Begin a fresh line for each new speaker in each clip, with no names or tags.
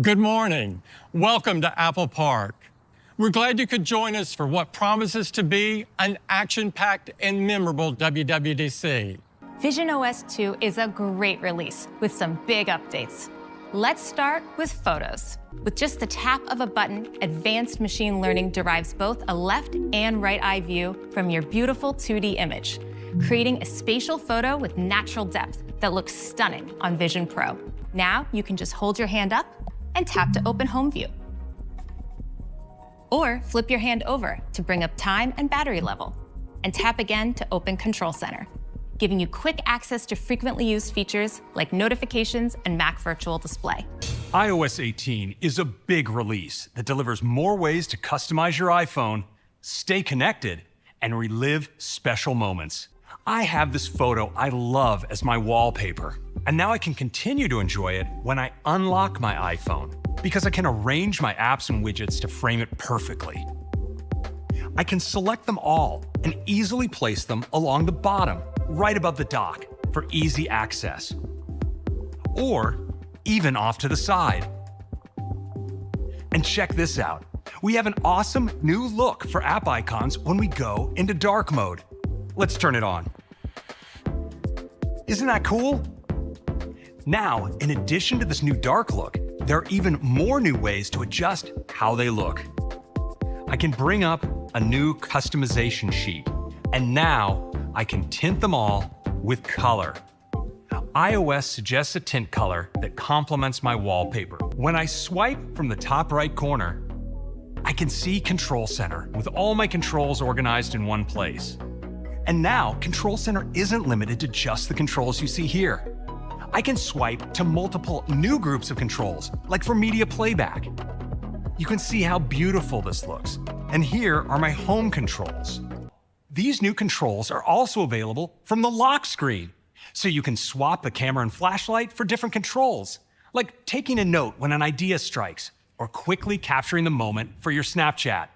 Good morning. Welcome to Apple Park. We're glad you could join us for what promises to be an action-packed and memorable WWDC.
visionOS 2 is a great release with some big updates. Let's start with photos. With just the tap of a button, advanced machine learning derives both a left and right eye view from your beautiful 2D image, creating a spatial photo with natural depth that looks stunning on Vision Pro. Now you can just hold your hand up and tap to open home view. Or flip your hand over to bring up time and battery level, and tap again to open Control Center, giving you quick access to frequently used features like notifications and Mac Virtual Display.
iOS 18 is a big release that delivers more ways to customize your iPhone, stay connected, and relive special moments. I have this photo I love as my wallpaper, and now I can continue to enjoy it when I unlock my iPhone, because I can arrange my apps and widgets to frame it perfectly. I can select them all and easily place them along the bottom, right above the dock, for easy access. Or even off to the side. And check this out. We have an awesome new look for app icons when we go into dark mode. Let's turn it on. Isn't that cool? Now, in addition to this new dark look, there are even more new ways to adjust how they look. I can bring up a new customization sheet, and now I can tint them all with color. iOS suggests a tint color that complements my wallpaper. When I swipe from the top right corner, I can see Control Center with all my controls organized in one place. And now, Control Center isn't limited to just the controls you see here. I can swipe to multiple new groups of controls, like for media playback. You can see how beautiful this looks. And here are my home controls. These new controls are also available from the lock screen, so you can swap the camera and flashlight for different controls, like taking a note when an idea strikes, or quickly capturing the moment for your Snapchat.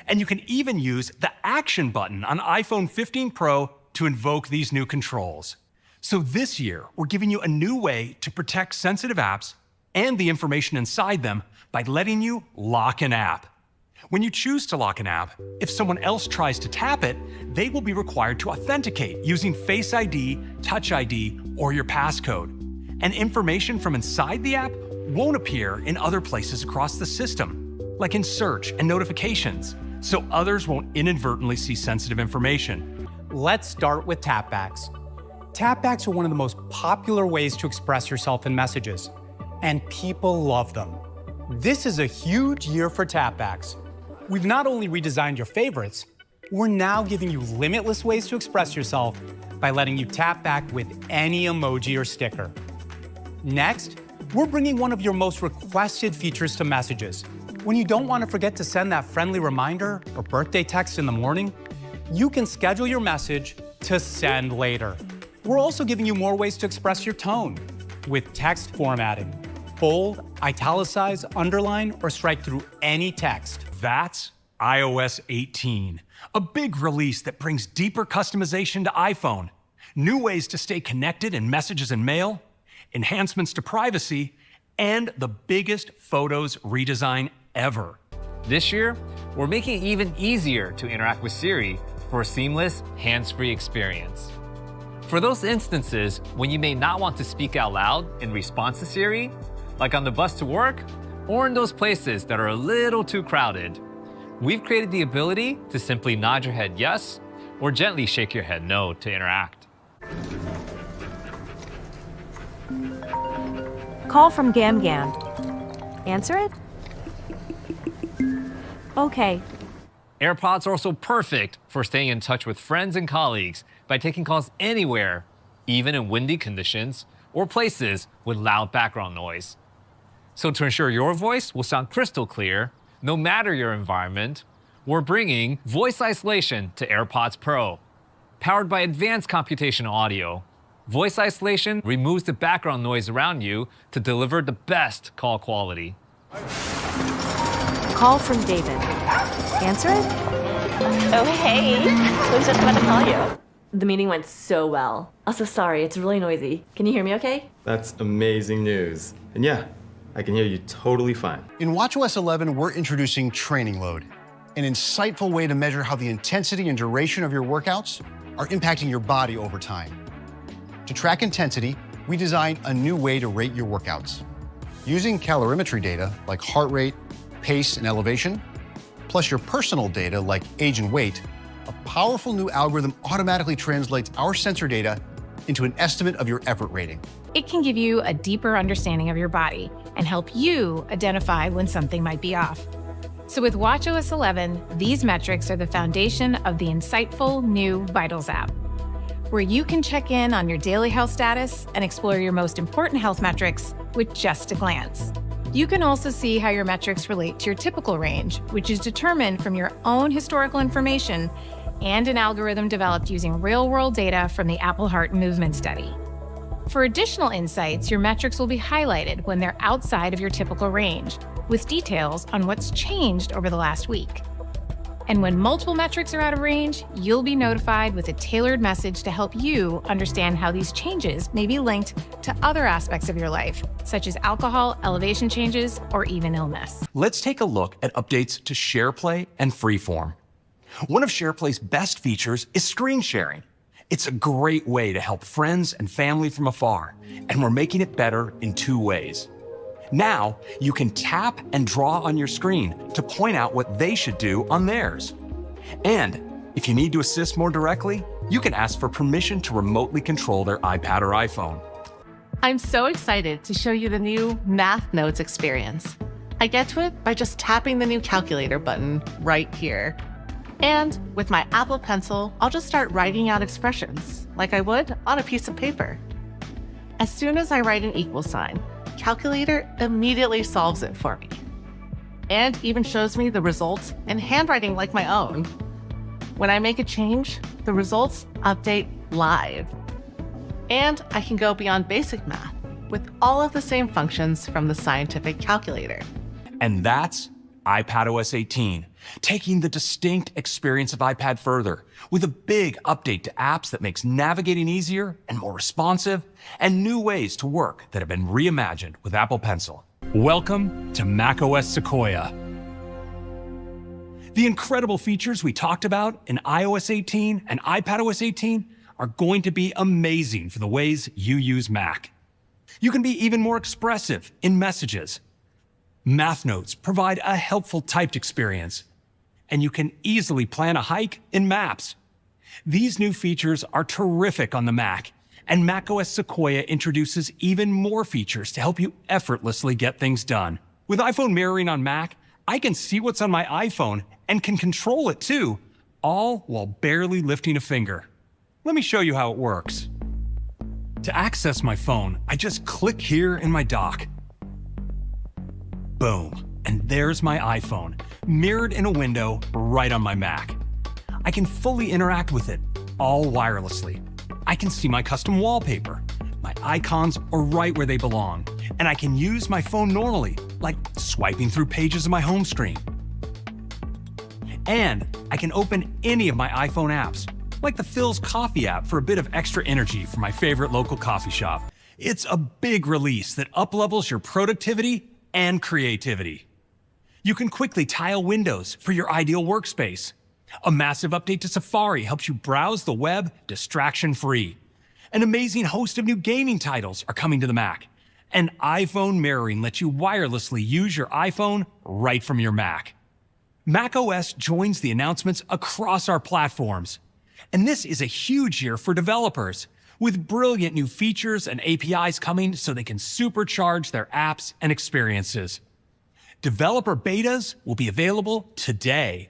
And you can even use the Action button on iPhone 15 Pro to invoke these new controls. So this year, we're giving you a new way to protect sensitive apps and the information inside them by letting you lock an app. When you choose to lock an app, if someone else tries to tap it, they will be required to authenticate using Face ID, Touch ID, or your passcode. And information from inside the app won't appear in other places across the system, like in search and notifications, so others won't inadvertently see sensitive information.
Let's start with tapbacks. Tapbacks are one of the most popular ways to express yourself in messages, and people love them. This is a huge year for tapbacks. We've not only redesigned your favorites, we're now giving you limitless ways to express yourself by letting you tap back with any emoji or sticker. Next, we're bringing one of your most requested features to messages. When you don't want to forget to send that friendly reminder or birthday text in the morning, you can schedule your message to send later. We're also giving you more ways to express your tone with text formatting. Bold, italicize, underline, or strike through any text.
That's iOS 18, a big release that brings deeper customization to iPhone, new ways to stay connected in messages and mail, enhancements to privacy, and the biggest Photos redesign ever.
This year, we're making it even easier to interact with Siri for a seamless, hands-free experience. For those instances when you may not want to speak out loud in response to Siri, like on the bus to work, or in those places that are a little too crowded, we've created the ability to simply nod your head yes, or gently shake your head no to interact.
Call from Gam Gam. Answer it? Okay.
AirPods are also perfect for staying in touch with friends and colleagues by taking calls anywhere, even in windy conditions or places with loud background noise. So to ensure your voice will sound crystal clear, no matter your environment, we're bringing voice isolation to AirPods Pro. Powered by advanced computational audio, voice isolation removes the background noise around you to deliver the best call quality.
Call from David. Answer it?
Oh, hey. I was just about to call you. The meeting went so well. Also, sorry, it's really noisy. Can you hear me okay?
That's amazing news. And yeah, I can hear you totally fine.
In watchOS 11, we're introducing Training Load, an insightful way to measure how the intensity and duration of your workouts are impacting your body over time. To track intensity, we designed a new way to rate your workouts. Using calorimetry data like heart rate, pace, and elevation, plus your personal data like age and weight, a powerful new algorithm automatically translates our sensor data into an estimate of your effort rating.
It can give you a deeper understanding of your body and help you identify when something might be off. So with watchOS 11, these metrics are the foundation of the insightful new Vitals app, where you can check in on your daily health status and explore your most important health metrics with just a glance. You can also see how your metrics relate to your typical range, which is determined from your own historical information and an algorithm developed using real-world data from the Apple Heart Movement Study. For additional insights, your metrics will be highlighted when they're outside of your typical range, with details on what's changed over the last week. And when multiple metrics are out of range, you'll be notified with a tailored message to help you understand how these changes may be linked to other aspects of your life, such as alcohol, elevation changes, or even illness.
Let's take a look at updates to SharePlay and Freeform. One of SharePlay's best features is screen sharing. It's a great way to help friends and family from afar, and we're making it better in 2 ways. Now, you can tap and draw on your screen to point out what they should do on theirs. And if you need to assist more directly, you can ask for permission to remotely control their iPad or iPhone.
I'm so excited to show you the new Math Notes experience. I get to it by just tapping the new calculator button right here. And with my Apple Pencil, I'll just start writing out expressions like I would on a piece of paper. As soon as I write an equal sign, Calculator immediately solves it for me, and even shows me the results in handwriting like my own. When I make a change, the results update live. And I can go beyond basic math with all of the same functions from the scientific calculator.
And that's iPadOS 18, taking the distinct experience of iPad further with a big update to apps that makes navigating easier and more responsive, and new ways to work that have been reimagined with Apple Pencil. Welcome to macOS Sequoia. The incredible features we talked about in iOS 18 and iPadOS 18 are going to be amazing for the ways you use Mac. You can be even more expressive in messages. Math Notes provide a helpful typed experience, and you can easily plan a hike in Maps. These new features are terrific on the Mac, and macOS Sequoia introduces even more features to help you effortlessly get things done. With iPhone mirroring on Mac, I can see what's on my iPhone and can control it too, all while barely lifting a finger. Let me show you how it works. To access my phone, I just click here in my dock. Boom, and there's my iPhone, mirrored in a window right on my Mac. I can fully interact with it, all wirelessly. I can see my custom wallpaper. My icons are right where they belong, and I can use my phone normally, like swiping through pages of my home screen. And I can open any of my iPhone apps, like the Phil's Coffee app for a bit of extra energy for my favorite local coffee shop. It's a big release that uplevels your productivity and creativity. You can quickly tile windows for your ideal workspace. A massive update to Safari helps you browse the web distraction-free. An amazing host of new gaming titles are coming to the Mac. And iPhone mirroring lets you wirelessly use your iPhone right from your Mac. macOS joins the announcements across our platforms. And this is a huge year for developers, with brilliant new features and APIs coming so they can supercharge their apps and experiences. Developer betas will be available today.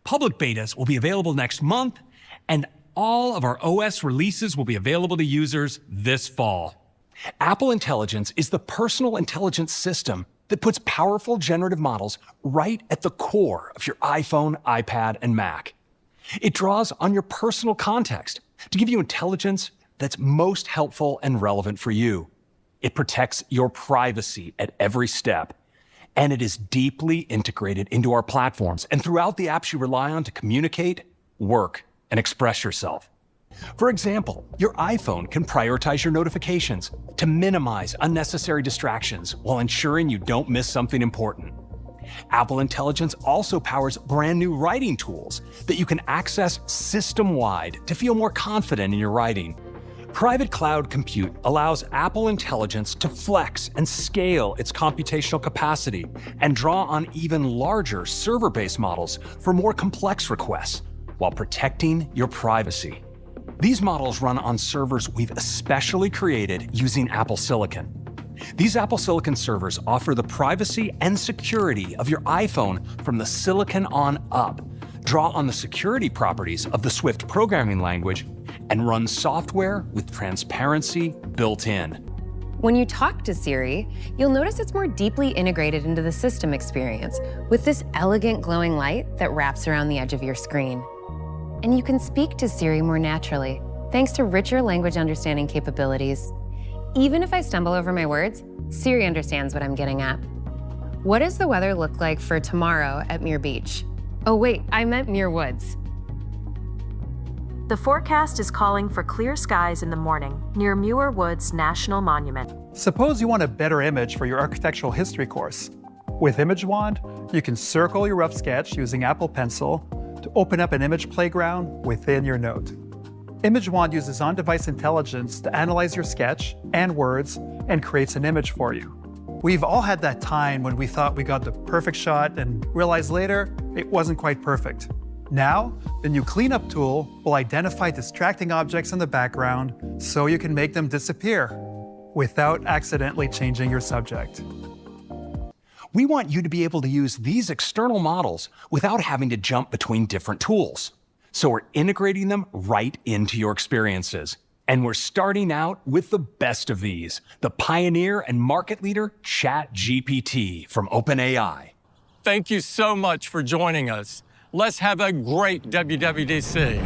Public betas will be available next month, and all of our OS releases will be available to users this fall. Apple Intelligence is the personal intelligence system that puts powerful generative models right at the core of your iPhone, iPad, and Mac. It draws on your personal context to give you intelligence that's most helpful and relevant for you. It protects your privacy at every step, and it is deeply integrated into our platforms and throughout the apps you rely on to communicate, work, and express yourself. For example, your iPhone can prioritize your notifications to minimize unnecessary distractions while ensuring you don't miss something important. Apple Intelligence also powers brand new writing tools that you can access system-wide to feel more confident in your writing. Private cloud compute allows Apple Intelligence to flex and scale its computational capacity and draw on even larger server-based models for more complex requests while protecting your privacy. These models run on servers we've especially created using Apple Silicon. These Apple Silicon servers offer the privacy and security of your iPhone from the silicon on up, draw on the security properties of the Swift programming language, and run software with transparency built in.
When you talk to Siri, you'll notice it's more deeply integrated into the system experience with this elegant glowing light that wraps around the edge of your screen. And you can speak to Siri more naturally, thanks to richer language understanding capabilities. Even if I stumble over my words, Siri understands what I'm getting at. What does the weather look like for tomorrow at Muir Beach? Oh wait, I meant Muir Woods.
The forecast is calling for clear skies in the morning near Muir Woods National Monument.
Suppose you want a better image for your architectural history course. With Image Wand, you can circle your rough sketch using Apple Pencil to open up an image playground within your note. Image Wand uses on-device intelligence to analyze your sketch and words and creates an image for you. We've all had that time when we thought we got the perfect shot and realized later it wasn't quite perfect. Now, the new cleanup tool will identify distracting objects in the background so you can make them disappear without accidentally changing your subject.
We want you to be able to use these external models without having to jump between different tools. So we're integrating them right into your experiences. And we're starting out with the best of these, the pioneer and market leader ChatGPT from OpenAI.
Thank you so much for joining us. Let's have a great WWDC.